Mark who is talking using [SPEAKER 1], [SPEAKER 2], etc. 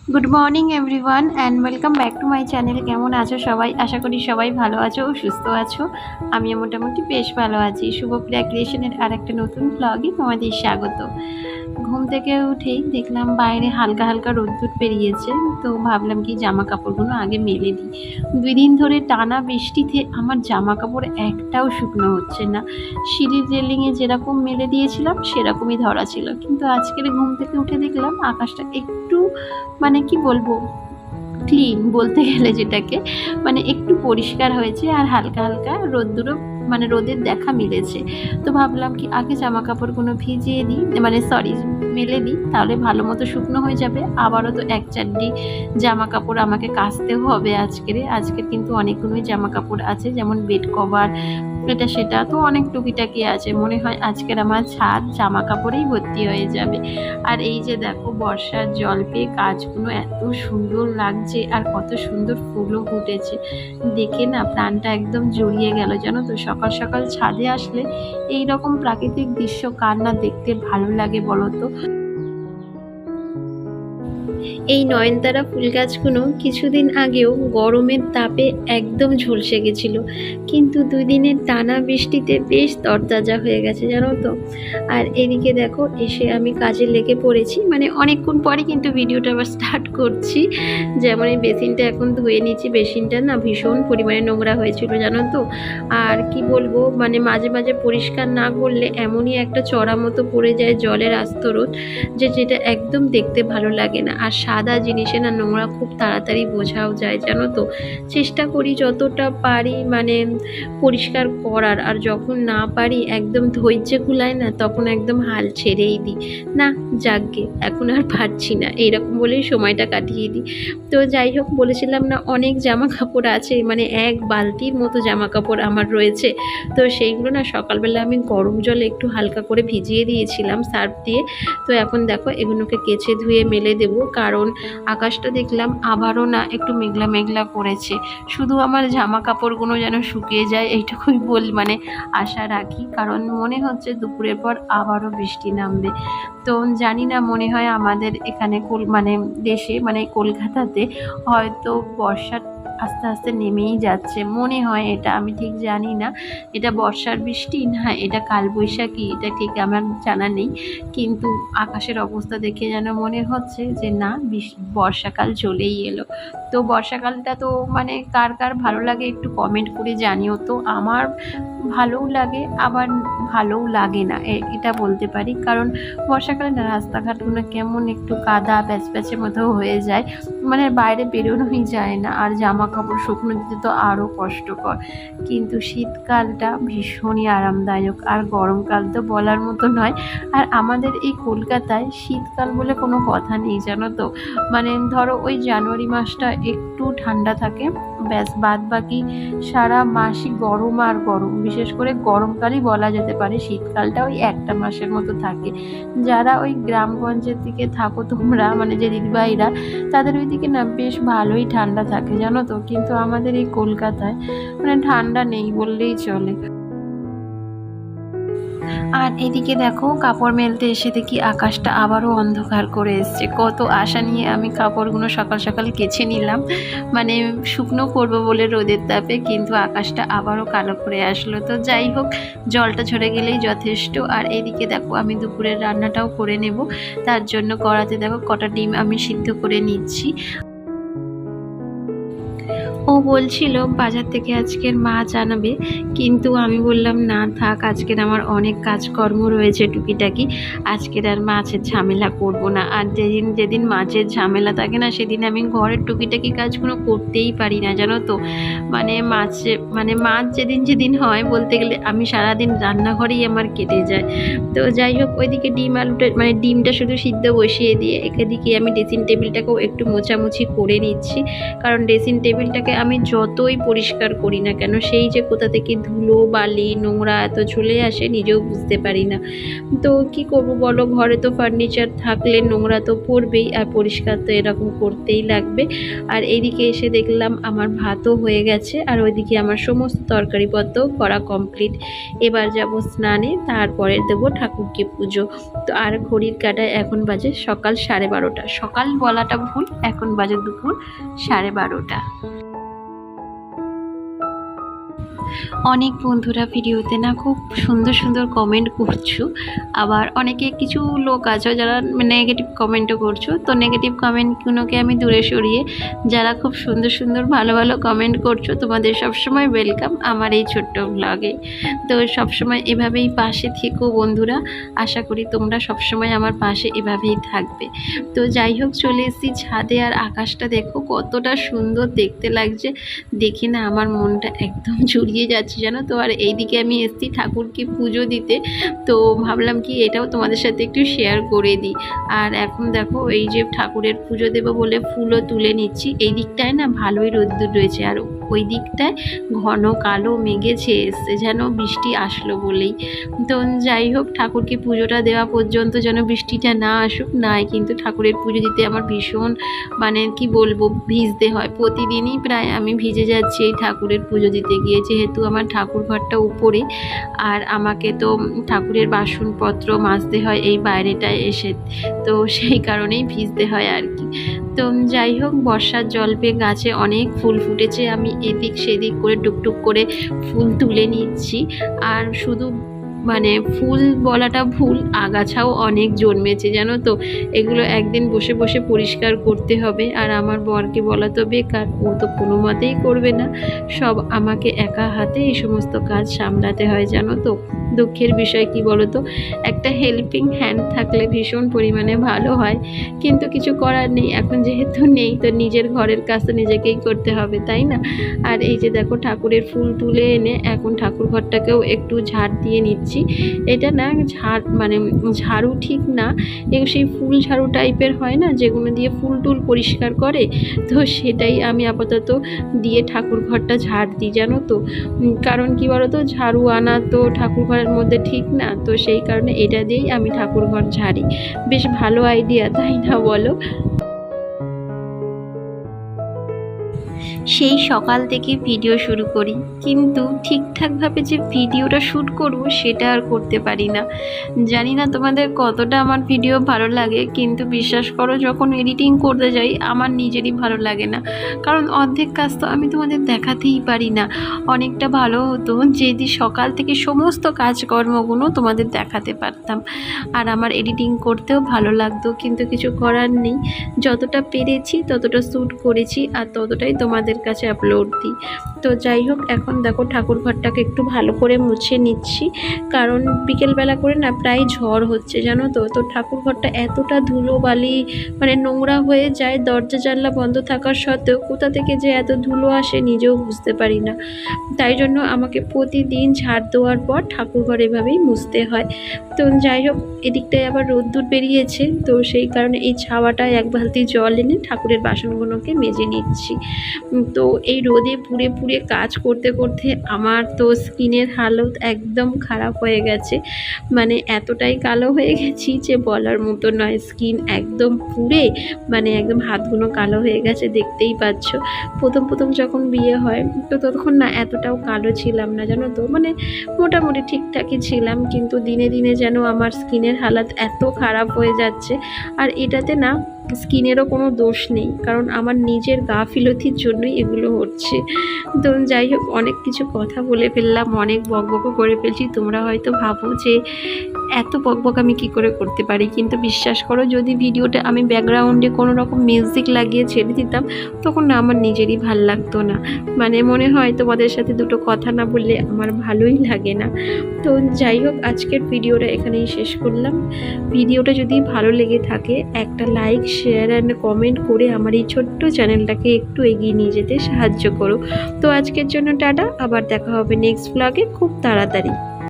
[SPEAKER 1] Good morning everyone and welcome back to my channel. কেমন আছো সবাই? আশা করি সবাই ভালো আছো ও সুস্থ আছো। আমিও মোটামুটি বেশ ভালো আছি। শুভপ্রিয়া ক্রিয়েশনের আর একটা নতুন ব্লগে তোমাদের স্বাগত। ঘুম থেকে উঠেই দেখলাম বাইরে হালকা হালকা রোদ্দুর বেরিয়েছে, তো ভাবলাম কি জামা কাপড়গুলো আগে মেলে দিই। 2 দিন ধরে টানা বৃষ্টিতে আমার জামা কাপড় একটাও শুকনো হচ্ছে না। সিঁড়ির রেলিংয়ে যেরকম মেলে দিয়েছিলাম সেরকমই ধরা ছিল, কিন্তু আজকের ঘুম থেকে উঠে দেখলাম আকাশটা একটু কি বলবো, ক্লিন বলতে গেলে যেটাকে, একটু পরিষ্কার হয়েছে আর হালকা হালকা রোদ্দুরও রোদের দেখা মিলেছে। তো ভাবলাম কি আগে জামা কাপড়গুলো ভিজিয়ে দিই, সরি, মেলে দিই, তাহলে ভালো মতো শুকনো হয়ে যাবে। আবারও তো এক চারটি জামা কাপড় আমাকে কাচতেও হবে আজকের কিন্তু অনেকগুলোই জামা কাপড় আছে, যেমন বেড কভার, এটা সেটা তো অনেক টুকিটাকি আছে। মনে হয় আজকের আমার ছাদ জামা কাপড়েই ভর্তি হয়ে যাবে। আর এই যে দেখো, বর্ষার জল পেয়ে গাছগুলো এত সুন্দর লাগছে আর কত সুন্দর ফুলও ফুটেছে, দেখে না প্রাণটা একদম জড়িয়ে গেল। জানো তো, সকাল সকাল ছাদে আসলে এই রকম প্রাকৃতিক দৃশ্য কার না দেখতে ভালো লাগে বলো তো। এই নয়নতারা ফুল গাছগুলো কিছুদিন আগেও গরমের তাপে একদম ঝলসে গেছিল, কিন্তু 2 দিনের টানা বৃষ্টিতে বেশ তরতাজা হয়ে গেছে জানো তো। আর এদিকে দেখো, এসে আমি কাজে লেগে পড়েছি, অনেকক্ষণ পরে কিন্তু ভিডিওটা আবার স্টার্ট করছি। যেমন এই বেসিনটা এখন ধুয়ে নিচ্ছি, বেসিনটা না ভীষণ পরিমাণে নোংরা হয়েছিল জানো তো। আর কি বলবো, মাঝে মাঝে পরিষ্কার না করলে এমনই একটা চড়া মতো পড়ে যায় জলের আস্তরণ, যেটা একদম দেখতে ভালো লাগে না। আর সাদা জিনিসে না নোংরা খুব তাড়াতাড়ি বোঝাও যায় জানো তো। চেষ্টা করি যতটা পারি পরিষ্কার করার, আর যখন না পারি একদম ধৈর্য কুলায় না, তখন একদম হাল ছেড়েই দিই, না যাকগে এখন আর পারছি না, এইরকম বলেই সময়টা কাটিয়ে দিই। তো যাই হোক, বলেছিলাম না অনেক জামা কাপড় আছে, এক বালতির মতো জামা কাপড় আমার রয়েছে। তো সেইগুলো না সকালবেলা আমি গরম জলে একটু হালকা করে ভিজিয়ে দিয়েছিলাম সার্ফ দিয়ে। তো এখন দেখো এগুলোকে কেচে ধুয়ে মেলে দেব, কারণ আকাশটা দেখলাম আবারও না একটু মেঘলা মেঘলা করেছে। শুধু আমার জামা কাপড়গুলো যেন শুকিয়ে যায় এইটুকুই আশা রাখি, কারণ মনে হচ্ছে দুপুরের পর আবারও বৃষ্টি নামবে। তো জানি না, মনে হয় আমাদের এখানে দেশে কলকাতাতে হয়তো বর্ষা আস্তে আস্তে নেমেই যাচ্ছে, মনে হয় এটা, আমি ঠিক জানি না এটা বর্ষার বৃষ্টি না এটা কালবৈশাখী, এটা ঠিক আমার জানা নেই। কিন্তু আকাশের অবস্থা দেখে যেন মনে হচ্ছে যে না, বর্ষাকাল চলেই এলো। তো বর্ষাকালটা তো কার কার ভালো লাগে একটু কমেন্ট করে জানিও তো। আমার ভালোও লাগে, আবার ভালোও লাগে না, এটা বলতে পারি। কারণ বর্ষাকালে না রাস্তাঘাটগুলো কেমন একটু কাদা প্যাচপ্যাচের মতো হয়ে যায়, বাইরে বেরোনোই যায় না, আর জামা কাপড় শুকনো দিতে তো আরও কষ্টকর। কিন্তু শীতকালটা ভীষণই আরামদায়ক, আর গরমকাল তো বলার মতো নয়। আর আমাদের এই কলকাতায় শীতকাল বলে কোনো কথা নেই জানো তো। ধরো ওই জানুয়ারি মাসটা একটু ঠান্ডা থাকে, ব্যাস বাদ বাকি সারা মাসই গরম আর গরম। বিশেষ করে গরমকালই বলা যেতে পারে, শীতকালটা ওই একটা মাসের মতো থাকে। যারা ওই গ্রামগঞ্জের দিকে থাকো তোমরা, যে দিদিভাইরা, তাদের ওইদিকে না বেশ ভালোই ঠান্ডা থাকে জানো তো। কিন্তু আমাদের এই কলকাতায় ঠান্ডা নেই বললেই চলে। আর এদিকে দেখো, কাপড় মেলতে এসে দেখি আকাশটা আবারও অন্ধকার করে এসছে। কত আশা নিয়ে আমি কাপড়গুলো সকাল সকাল কেচে নিলাম, শুকনো করবো বলে রোদের তাপে, কিন্তু আকাশটা আবারও কালো করে আসলো। তো যাই হোক, জলটা ঝরে গেলেই যথেষ্ট। আর এদিকে দেখো, আমি দুপুরের রান্নাটাও করে নেব। তার জন্য কড়াতে দেখো কটা ডিম আমি সিদ্ধ করে নিচ্ছি। ও বলছিল বাজার থেকে আজকের মাছ আনাবে, কিন্তু আমি বললাম না থাক, আজকের আমার অনেক কাজকর্ম রয়েছে টুকিটাকি, আজকের আর মাছের ঝামেলা করব না। আর যেদিন যেদিন মাছের ঝামেলা থাকে না, সেদিন আমি ঘরের টুকিটাকি কাজগুলো করতেই পারি না জানো তো। মাছ যেদিন যেদিন হয়, বলতে গেলে আমি সারাদিন রান্নাঘরেই আমার কেটে যায়। তো যাই হোক, ওইদিকে ডিম আলুটা ডিমটা শুধু সিদ্ধ বসিয়ে দিয়ে এদিকে আমি ড্রেসিং টেবিলটাকেও একটু মোছামুছি করে নিচ্ছি, কারণ ড্রেসিং টেবিলটাকে আমি যতই পরিষ্কার করি না কেন সেই যে কোথা থেকে ধুলো বালি নোংরা এত চলে আসে নিজেও বুঝতে পারি না। তো কি করব বলো, ঘরে তো ফার্নিচার থাকলে নোংরা তো পড়বেই, আর পরিষ্কার তো এরকম করতেই লাগবে। আর এইদিকে এসে দেখলাম আমার ভাতও হয়ে গেছে, আর ওইদিকে আমার সমস্ত তরকারিপত্র করা কমপ্লিট। এবার যাব স্নানে, তারপরে দেবো ঠাকুরকে পুজো। তো আর ঘড়ির কাঁটায় এখন বাজে সকাল 12:30। সকাল বলাটা ভুল, এখন বাজে দুপুর 12:30। অনেক বন্ধুরা ভিডিওতে না খুব সুন্দর সুন্দর কমেন্ট করছো, আবার অনেকে কিছু লোক আছে যারা নেগেটিভ কমেন্টও করছো। তো নেগেটিভ কমেন্টগুলোকে আমি দূরে সরিয়ে যারা খুব সুন্দর সুন্দর ভালো ভালো কমেন্ট করছো, তোমাদের সবসময় ওয়েলকাম আমার এই ছোট্ট ব্লগে। তো সবসময় এভাবেই পাশে থেকো বন্ধুরা, আশা করি তোমরা সবসময় আমার পাশে এভাবেই থাকবে। তো যাই হোক, চলে এসেছি ছাদে, আর আকাশটা দেখো কতটা সুন্দর দেখতে লাগছে, দেখে না আমার মনটা একদম জুড়িয়ে যাচ্ছে জানো তো। আর এইদিকে আমি এসেছি ঠাকুরকে পুজো দিতে, তো ভাবলাম কি এটাও তোমাদের সাথে একটু শেয়ার করে দিই। আর এখন দেখো এই যে ঠাকুরের পুজো দেবো বলে ফুলও তুলে নিচ্ছি। এই দিকটায় না ভালোই রোদ্দুর রয়েছে, আর ওই দিকটায় ঘন কালো মেঘে ছেয়ে এসছে, যেন বৃষ্টি আসলো বলেই। তো যাই হোক, ঠাকুরকে পুজোটা দেওয়া পর্যন্ত যেন বৃষ্টিটা না আসুক, নাই কিন্তু ঠাকুরের পুজো দিতে আমার ভীষণ মানে কি বলবো ভিজতে হয়, প্রতিদিনই প্রায় আমি ভিজে যাচ্ছি এই ঠাকুরের পুজো দিতে গিয়ে, যেহেতু আমার ঠাকুর ঘরটা উপরে, আর আমাকে তো ঠাকুরের বাসনপত্র মাজতে হয় এই বাইরেটায় এসে, তো সেই কারণেই ভিজতে হয় আর কি। তো যাই হোক, বর্ষার জল পেয়ে গাছে অনেক ফুল ফুটেছে, আমি এদিক সেদিক করে টুকটুক করে ফুল তুলে নিচ্ছি। আর শুধু মানে ফুল বলাটা ভুল, আগাছাও অনেক জন্মেছে জানো তো, এগুলো একদিন বসে বসে পরিষ্কার করতে হবে। আর আমার বরকে বলা তো বেকার, ও তো কোনো মতেই করবে না, সব আমাকে একা হাতে এই সমস্ত কাজ সামলাতে হয় জানো তো। দুঃখের বিষয় কি বলো তো, একটা হেল্পিং হ্যান্ড থাকলে ভীষণ পরিমাণে ভালো হয়, কিন্তু কিছু করার নেই, এখন যেহেতু নেই তো নিজের ঘরের কাজ তো নিজেকেই করতে হবে, তাই না। আর এই যে দেখো ঠাকুরের ফুল তুলে এনে এখন ঠাকুর ঘরটাকেও একটু ঝাড় দিয়ে নিচ্ছি। এটা না মানে ঝাড়ু ঠিক না, সেই ফুল ঝাড়ু টাইপের হয় না যেগুলো দিয়ে ফুল টুল পরিষ্কার করে, তো সেটাই আমি আপাতত দিয়ে ঠাকুর ঘরটা ঝাড় দিই জানো তো। কারণ কি বলো তো, ঝাড়ু আনা তো ঠাকুর ঘরের মধ্যে ঠিক না, তো সেই কারণে এটা দিয়েই আমি ঠাকুর ঘর ঝাড়ি। বেশ ভালো আইডিয়া, তাই না বলো। সেই সকাল থেকে ভিডিও শুরু করি, কিন্তু ঠিকঠাকভাবে যে ভিডিওটা শ্যুট করব সেটা আর করতে পারি না। জানি না তোমাদের কতটা আমার ভিডিও ভালো লাগে, কিন্তু বিশ্বাস করো যখন এডিটিং করতে যাই আমার নিজেরই ভালো লাগে না, কারণ অর্ধেক কাজ তো আমি তোমাদের দেখাতেই পারি না। অনেকটা ভালো হতো যদি সকাল থেকে সমস্ত কাজকর্মগুলো তোমাদের দেখাতে পারতাম, আর আমার এডিটিং করতেও ভালো লাগতো, কিন্তু কিছু করার নেই। যতটা পেরেছি ততটা শ্যুট করেছি, আর ততটাই তোমাদের কাছে আপলোড দিই। তো যাই হোক, এখন দেখো ঠাকুর ঘরটাকে একটু ভালো করে মুছে নিচ্ছি, কারণ বিকেলবেলা করে না প্রায় ঝড় হচ্ছে জানো তো। তো ঠাকুর ঘরটা এতটা ধুলো বালি মানে নোংরা হয়ে যায়, দরজা জানলা বন্ধ থাকার সত্ত্বেও কোথা থেকে যে এত ধুলো আসে নিজেও বুঝতে পারি না। তাই জন্য আমাকে প্রতিদিন ঝাড় দেওয়ার পর ঠাকুর ঘর এভাবেই মুছতে হয়। তো যাই হোক, এদিকটায় আবার রোদ্দুর বেরিয়েছে, তো সেই কারণে এই ছাওয়াটায় এক বালতি জল এনে ঠাকুরের বাসনগুলোকে মেজে নিচ্ছি। তো এই রোদে পুড়ে পুড়ে কাজ করতে করতে আমার তো স্কিনের হালত একদম খারাপ হয়ে গেছে, মানে এতটাই কালো হয়ে গেছি যে বলার মতো নয়। স্কিন একদম পুড়ে মানে একদম হাতগুলো কালো হয়ে গেছে, দেখতেই পাচ্ছ। প্রথম প্রথম যখন বিয়ে হয় তো তখন না এতটাও কালো ছিলাম না জানো তো, মানে মোটামুটি ঠিকঠাকই ছিলাম, কিন্তু দিনে দিনে যেন আমার স্কিনের হালাত এত খারাপ হয়ে যাচ্ছে। আর এটাতে না স্কিনেরও কোনো দোষ নেই, কারণ আমার নিজের গাফিলতির জন্যই এগুলো হচ্ছে। তো যাই হোক, অনেক কিছু কথা বলে ফেললাম, অনেক বকবকও করে ফেলছি। তোমরা হয়তো ভাবো যে এত বকবক আমি কী করে করতে পারি, কিন্তু বিশ্বাস করো যদি ভিডিওটা আমি ব্যাকগ্রাউন্ডে কোনো রকম মিউজিক লাগিয়ে ছেড়ে দিতাম তখন না আমার নিজেরই ভাল লাগতো না, মানে মনে হয় তোমাদের সাথে দুটো কথা না বললে আমার ভালোই লাগে না। তো যাই হোক, আজকের ভিডিওটা এখানেই শেষ করলাম। ভিডিওটা যদি ভালো লেগে থাকে একটা লাইক শেয়ার অ্যান্ড কমেন্ট করে আমার এই ছোট্ট চ্যানেলটাকে একটু এগিয়ে নিয়ে যেতে সাহায্য করো। তো আজকের জন্য টাটা, আবার দেখা হবে নেক্সট ব্লগে খুব তাড়াতাড়ি।